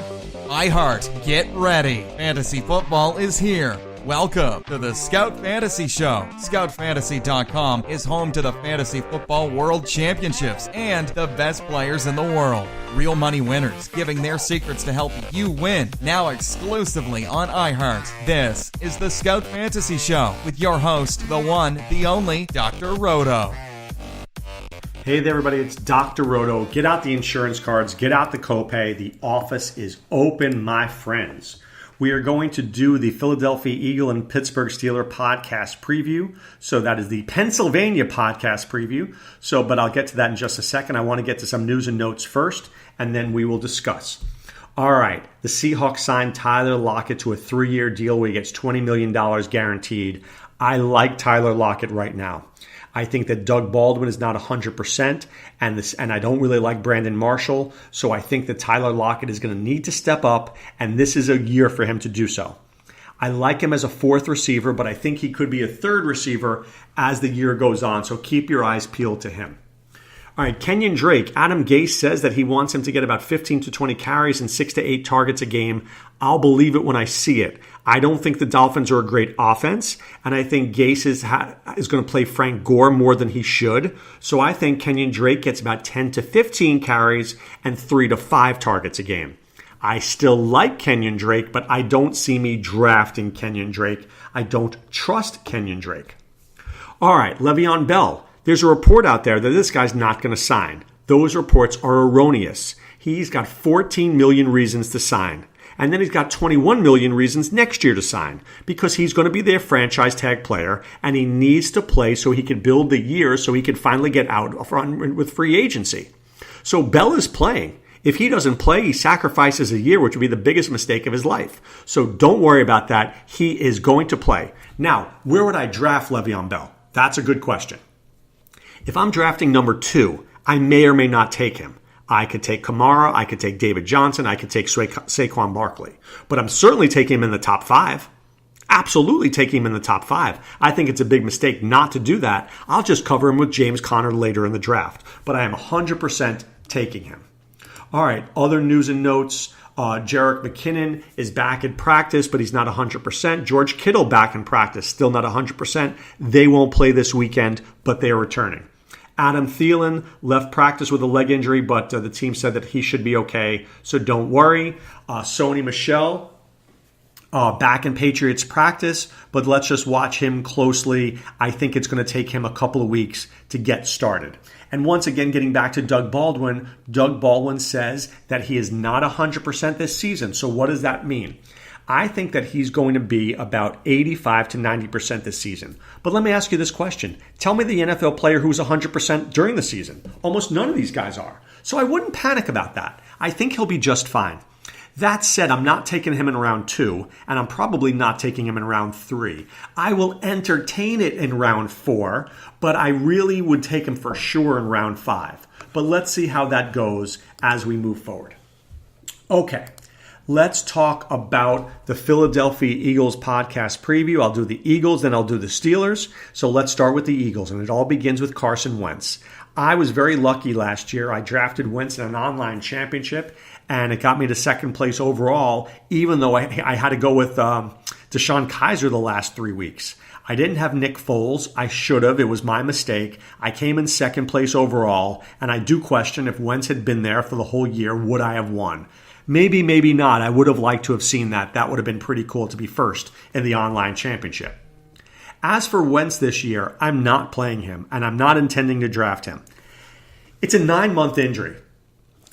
iHeart, get ready. Fantasy football is here. Welcome to the Scout Fantasy Show. ScoutFantasy.com is home to the Fantasy Football World Championships and the best players in the world. Real money winners giving their secrets to help you win. Now exclusively on iHeart. This is the Scout Fantasy Show with your host, the one, the only, Dr. Roto. Hey there, everybody. It's Dr. Roto. Get out the insurance cards. Get out the copay. The office is open, my friends. We are going to do the Philadelphia Eagle and Pittsburgh Steelers podcast preview. So that is the Pennsylvania podcast preview. But I'll get to that in just a second. I want to get to some news and notes first, and then we will discuss. All right. The Seahawks signed Tyler Lockett to a 3-year deal where he gets $20 million guaranteed. I like Tyler Lockett right now. I think that Doug Baldwin is not 100%, and I don't really like Brandon Marshall, so I think that Tyler Lockett is going to need to step up, and this is a year for him to do so. I like him as a 4th receiver, but I think he could be a 3rd receiver as the year goes on, so keep your eyes peeled to him. All right, Kenyon Drake. Adam Gase says that he wants him to get about 15 to 20 carries and 6 to 8 targets a game. I'll believe it when I see it. I don't think the Dolphins are a great offense, and I think Gase is going to play Frank Gore more than he should. So I think Kenyon Drake gets about 10 to 15 carries and 3 to 5 targets a game. I still like Kenyon Drake, but I don't see me drafting Kenyon Drake. I don't trust Kenyon Drake. All right, Le'Veon Bell. There's a report out there that this guy's not going to sign. Those reports are erroneous. He's got 14 million reasons to sign. And then he's got 21 million reasons next year to sign because he's going to be their franchise tag player and he needs to play so he can build the year so he can finally get out with free agency. So Bell is playing. If he doesn't play, he sacrifices a year, which would be the biggest mistake of his life. So don't worry about that. He is going to play. Now, where would I draft Le'Veon Bell? That's a good question. If I'm drafting number 2, I may or may not take him. I could take Kamara, I could take David Johnson, I could take Saquon Barkley. But I'm certainly taking him in the top 5. Absolutely taking him in the top 5. I think it's a big mistake not to do that. I'll just cover him with James Conner later in the draft. But I am 100% taking him. All right, other news and notes. Jerick McKinnon is back in practice, but he's not 100%. George Kittle back in practice, still not 100%. They won't play this weekend, but they are returning. Adam Thielen left practice with a leg injury, but the team said that he should be okay, so don't worry. Sony Michel back in Patriots practice, but let's just watch him closely. I think it's going to take him a couple of weeks to get started. And once again, getting back to Doug Baldwin says that he is not 100% this season. So what does that mean? I think that he's going to be about 85 to 90% this season. But let me ask you this question. Tell me the NFL player who's 100% during the season. Almost none of these guys are. So I wouldn't panic about that. I think he'll be just fine. That said, I'm not taking him in round 2, and I'm probably not taking him in round 3. I will entertain it in round 4, but I really would take him for sure in round 5. But let's see how that goes as we move forward. Okay. Let's talk about the Philadelphia Eagles podcast preview. I'll do the Eagles, then I'll do the Steelers. So let's start with the Eagles, and it all begins with Carson Wentz. I was very lucky last year. I drafted Wentz in an online championship, and it got me to 2nd place overall, even though I had to go with DeShone Kizer the last 3 weeks. I didn't have Nick Foles. I should have. It was my mistake. I came in 2nd place overall, and I do question if Wentz had been there for the whole year, would I have won? Maybe, maybe not. I would have liked to have seen that. That would have been pretty cool to be first in the online championship. As for Wentz this year, I'm not playing him, and I'm not intending to draft him. It's a 9-month injury,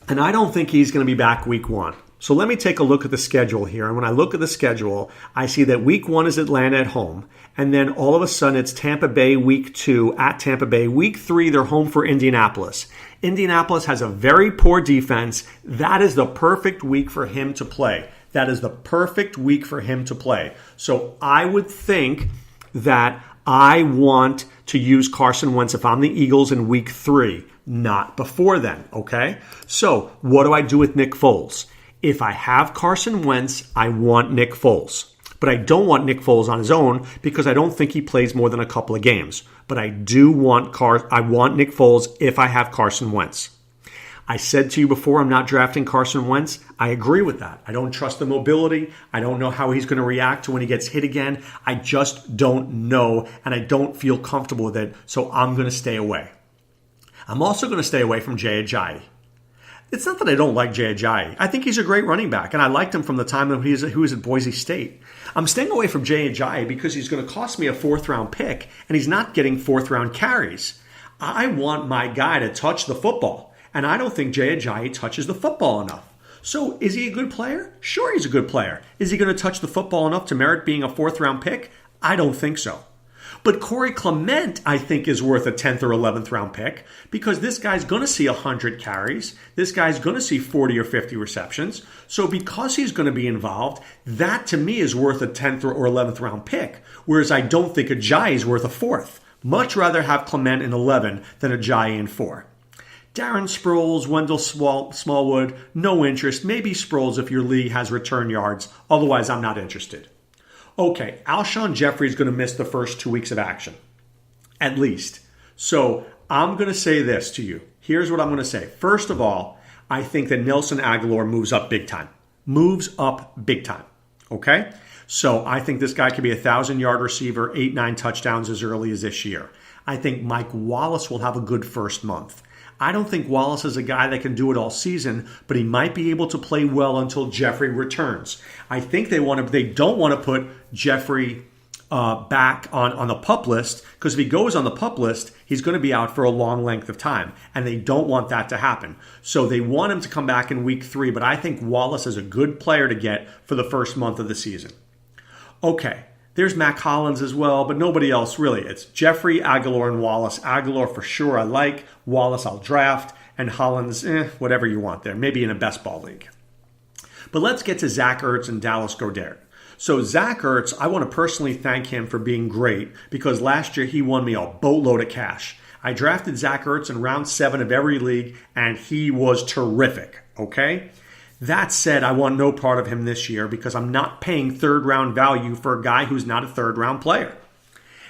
and I don't think he's going to be back week 1. So let me take a look at the schedule here. And when I look at the schedule, I see that week 1 is Atlanta at home. And then all of a sudden it's Tampa Bay week 2 at Tampa Bay. Week 3, they're home for Indianapolis. Indianapolis has a very poor defense. That is the perfect week for him to play. That is the perfect week for him to play. So I would think that I want to use Carson Wentz if I'm the Eagles in week 3, not before then, okay? So what do I do with Nick Foles? If I have Carson Wentz, I want Nick Foles. But I don't want Nick Foles on his own because I don't think he plays more than a couple of games. But I do want I want Nick Foles if I have Carson Wentz. I said to you before, I'm not drafting Carson Wentz. I agree with that. I don't trust the mobility. I don't know how he's going to react to when he gets hit again. I just don't know, and I don't feel comfortable with it, so I'm going to stay away. I'm also going to stay away from Jay Ajayi. It's not that I don't like Jay Ajayi. I think he's a great running back, and I liked him from the time that he was at Boise State. I'm staying away from Jay Ajayi because he's going to cost me a 4th-round pick, and he's not getting 4th-round carries. I want my guy to touch the football. And I don't think Jay Ajayi touches the football enough. So is he a good player? Sure, he's a good player. Is he going to touch the football enough to merit being a 4th-round pick? I don't think so. But Corey Clement, I think, is worth a 10th or 11th round pick because this guy's going to see 100 carries. This guy's going to see 40 or 50 receptions. So because he's going to be involved, that to me is worth a 10th or 11th round pick, whereas I don't think Ajayi is worth a 4th. Much rather have Clement in 11 than Ajayi in 4. Darren Sproles, Wendell Smallwood, no interest. Maybe Sproles if your league has return yards. Otherwise, I'm not interested. Okay, Alshon Jeffrey is going to miss the first 2 weeks of action. At least. So I'm going to say this to you. Here's what I'm going to say. First of all, I think that Nelson Aguilar moves up big time. Moves up big time. Okay? So I think this guy could be a 1,000-yard receiver, 8-9 touchdowns as early as this year. I think Mike Wallace will have a good first month. I don't think Wallace is a guy that can do it all season, but he might be able to play well until Jeffrey returns. I think they don't want to put Jeffrey back on the PUP list because if he goes on the PUP list, he's going to be out for a long length of time, and they don't want that to happen. So they want him to come back in week 3, but I think Wallace is a good player to get for the first month of the season. Okay. There's Mac Hollins as well, but nobody else really. It's Jeffrey, Aguilar, and Wallace. Aguilar for sure I like. Wallace I'll draft. And Hollins, whatever you want there. Maybe in a best ball league. But let's get to Zach Ertz and Dallas Goedert. So Zach Ertz, I want to personally thank him for being great because last year he won me a boatload of cash. I drafted Zach Ertz in round 7 of every league, and he was terrific, okay? That said, I want no part of him this year because I'm not paying 3rd-round value for a guy who's not a 3rd-round player.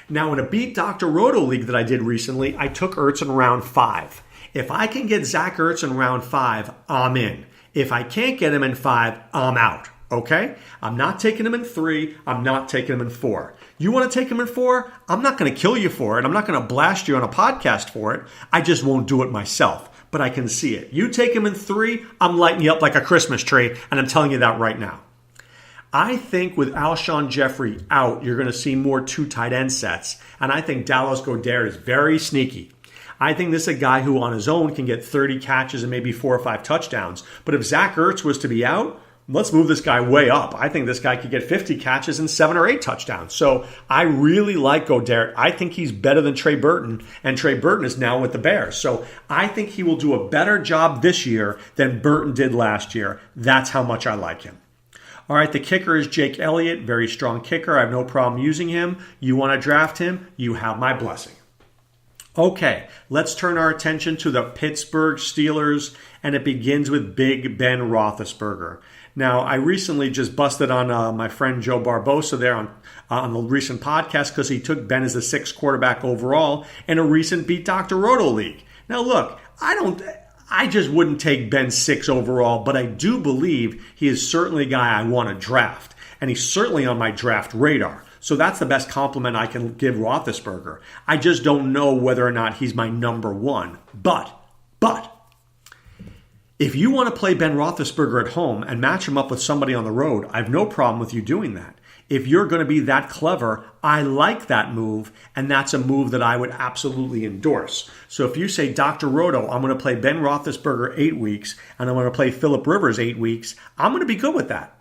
Now, in a Beat Dr. Roto league that I did recently, I took Ertz in round 5. If I can get Zach Ertz in round 5, I'm in. If I can't get him in 5, I'm out. Okay? I'm not taking him in 3. I'm not taking him in 4. You want to take him in 4? I'm not going to kill you for it. I'm not going to blast you on a podcast for it. I just won't do it myself. But I can see it. You take him in 3, I'm lighting you up like a Christmas tree, and I'm telling you that right now. I think with Alshon Jeffrey out, you're going to see more 2 tight end sets, and I think Dallas Goedert is very sneaky. I think this is a guy who on his own can get 30 catches and maybe 4 or 5 touchdowns. But if Zach Ertz was to be out, let's move this guy way up. I think this guy could get 50 catches and 7 or 8 touchdowns. So I really like Goedert. I think he's better than Trey Burton, and Trey Burton is now with the Bears. So I think he will do a better job this year than Burton did last year. That's how much I like him. All right, the kicker is Jake Elliott, very strong kicker. I have no problem using him. You want to draft him? You have my blessing. Okay, let's turn our attention to the Pittsburgh Steelers, and it begins with Big Ben Roethlisberger. Now, I recently just busted on my friend Joe Barbosa there on the recent podcast because he took Ben as the 6th quarterback overall in a recent Beat Dr. Roto league. Now, look, I just wouldn't take Ben 6 overall, but I do believe he is certainly a guy I want to draft, and he's certainly on my draft radar. So that's the best compliment I can give Roethlisberger. I just don't know whether or not he's my number 1. But if you want to play Ben Roethlisberger at home and match him up with somebody on the road, I have no problem with you doing that. If you're going to be that clever, I like that move, and that's a move that I would absolutely endorse. So if you say, Dr. Roto, I'm going to play Ben Roethlisberger 8 weeks, and I'm going to play Phillip Rivers 8 weeks, I'm going to be good with that.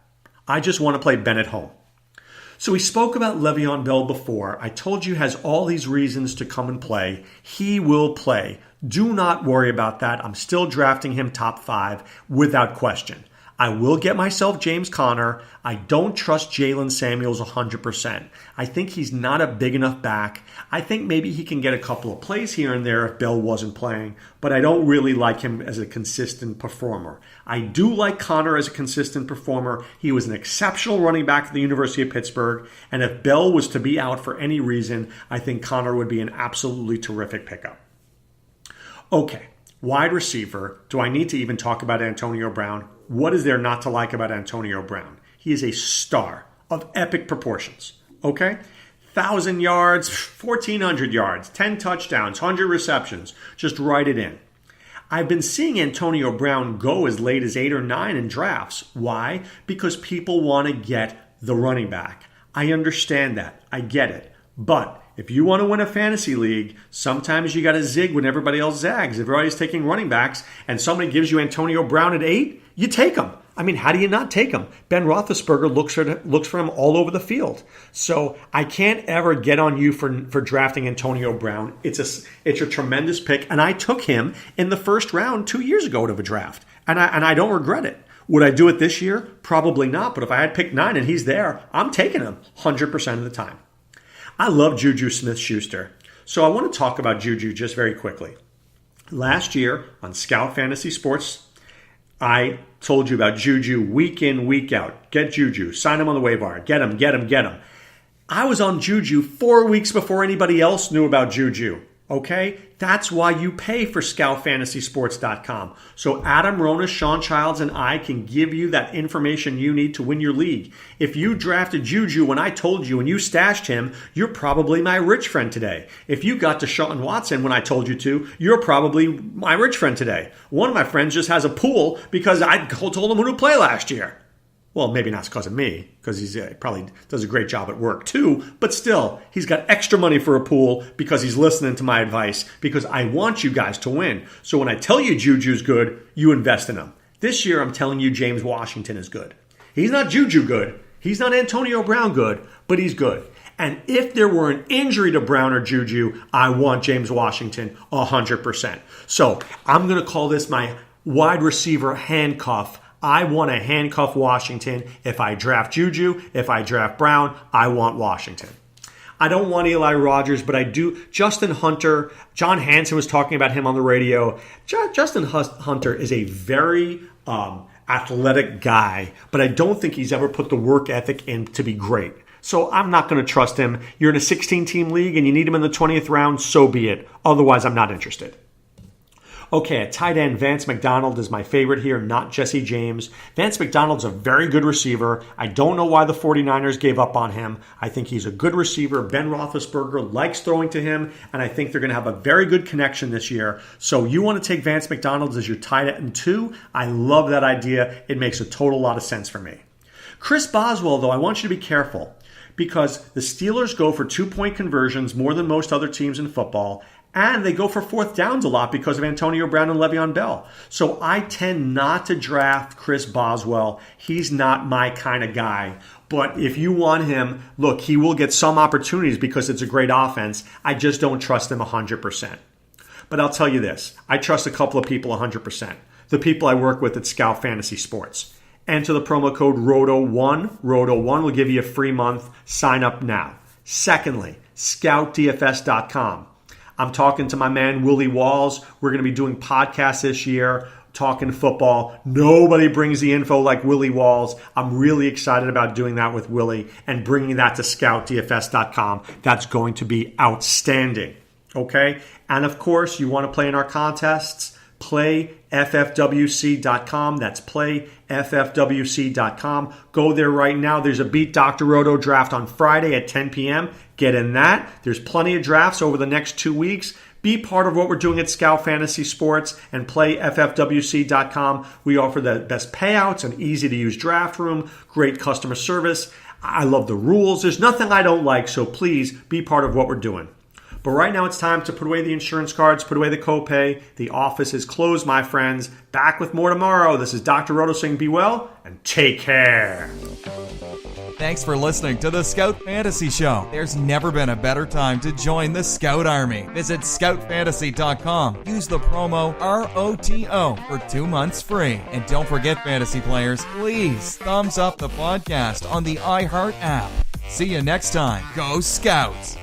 I just want to play Ben at home. So we spoke about Le'Veon Bell before. I told you he has all these reasons to come and play. He will play. Do not worry about that. I'm still drafting him top 5 without question. I will get myself James Conner. I don't trust Jalen Samuels 100%. I think he's not a big enough back. I think maybe he can get a couple of plays here and there if Bell wasn't playing, but I don't really like him as a consistent performer. I do like Conner as a consistent performer. He was an exceptional running back at the University of Pittsburgh, and if Bell was to be out for any reason, I think Conner would be an absolutely terrific pickup. Okay. wide receiver, do I need to even talk about Antonio Brown? What is there not to like about Antonio Brown? He is a star of epic proportions, okay? 1,000 yards, 1,400 yards, 10 touchdowns, 100 receptions. Just write it in. I've been seeing Antonio Brown go as late as 8 or 9 in drafts. Why? Because people want to get the running back. I understand that. I get it. But if you want to win a fantasy league, sometimes you got to zig when everybody else zags. If everybody's taking running backs and somebody gives you Antonio Brown at 8, you take him. I mean, how do you not take him? Ben Roethlisberger looks for him all over the field. So I can't ever get on you for drafting Antonio Brown. It's a tremendous pick, and I took him in the first round 2 years ago out of a draft, and I don't regret it. Would I do it this year? Probably not. But if I had picked 9 and he's there, I'm taking him 100% of the time. I love Juju Smith-Schuster. So I want to talk about Juju just very quickly. Last year on Scout Fantasy Sports, I told you about Juju week in, week out. Get Juju. Sign him on the waiver wire. Get him. I was on Juju 4 weeks before anybody else knew about Juju. Okay? That's why you pay for ScoutFantasySports.com. So Adam Rona, Sean Childs, and I can give you that information you need to win your league. If you drafted Juju when I told you and you stashed him, you're probably my rich friend today. If you got Deshaun Watson when I told you to, you're probably my rich friend today. One of my friends just has a pool because I told him who to play last year. Well, maybe not because of me, because he probably does a great job at work too, but still, he's got extra money for a pool because he's listening to my advice, because I want you guys to win. So when I tell you Juju's good, you invest in him. This year, I'm telling you James Washington is good. He's not Juju good. He's not Antonio Brown good, but he's good. And if there were an injury to Brown or Juju, I want James Washington 100%. So I'm going to call this my wide receiver handcuff. I want to handcuff Washington. If I draft Juju, if I draft Brown, I want Washington. I don't want Eli Rogers, but I do. Justin Hunter, John Hansen was talking about him on the radio. Justin Hunter is a very athletic guy, but I don't think he's ever put the work ethic in to be great. So I'm not going to trust him. You're in a 16-team league and you need him in the 20th round, so be it. Otherwise, I'm not interested. Okay, at tight end, Vance McDonald is my favorite here, not Jesse James. Vance McDonald's a very good receiver. I don't know why the 49ers gave up on him. I think he's a good receiver. Ben Roethlisberger likes throwing to him, and I think they're going to have a very good connection this year. So you want to take Vance McDonald as your tight end 2? I love that idea. It makes a total lot of sense for me. Chris Boswell, though, I want you to be careful, because the Steelers go for 2-point conversions more than most other teams in football, and they go for fourth downs a lot because of Antonio Brown and Le'Veon Bell. So I tend not to draft Chris Boswell. He's not my kind of guy. But if you want him, look, he will get some opportunities because it's a great offense. I just don't trust him 100%. But I'll tell you this. I trust a couple of people 100%. The people I work with at Scout Fantasy Sports. Enter the promo code ROTO1. ROTO1 will give you a free month. Sign up now. Secondly, ScoutDFS.com. I'm talking to my man, Willie Walls. We're going to be doing podcasts this year, talking football. Nobody brings the info like Willie Walls. I'm really excited about doing that with Willie and bringing that to ScoutDFS.com. That's going to be outstanding. Okay? And of course, you want to play in our contests? PlayFFWC.com. That's PlayFFWC.com. Go there right now. There's a Beat Dr. Roto draft on Friday at 10 p.m. Get in that. There's plenty of drafts over the next 2 weeks. Be part of what we're doing at Scout Fantasy Sports and PlayFFWC.com. We offer the best payouts, an easy-to-use draft room, great customer service. I love the rules. There's nothing I don't like, so please be part of what we're doing. But right now it's time to put away the insurance cards, put away the copay. The office is closed, my friends. Back with more tomorrow. This is Dr. Roto saying be well and take care. Thanks for listening to the Scout Fantasy Show. There's never been a better time to join the Scout Army. Visit scoutfantasy.com. Use the promo ROTO for 2 months free. And don't forget, fantasy players, please thumbs up the podcast on the iHeart app. See you next time. Go Scouts!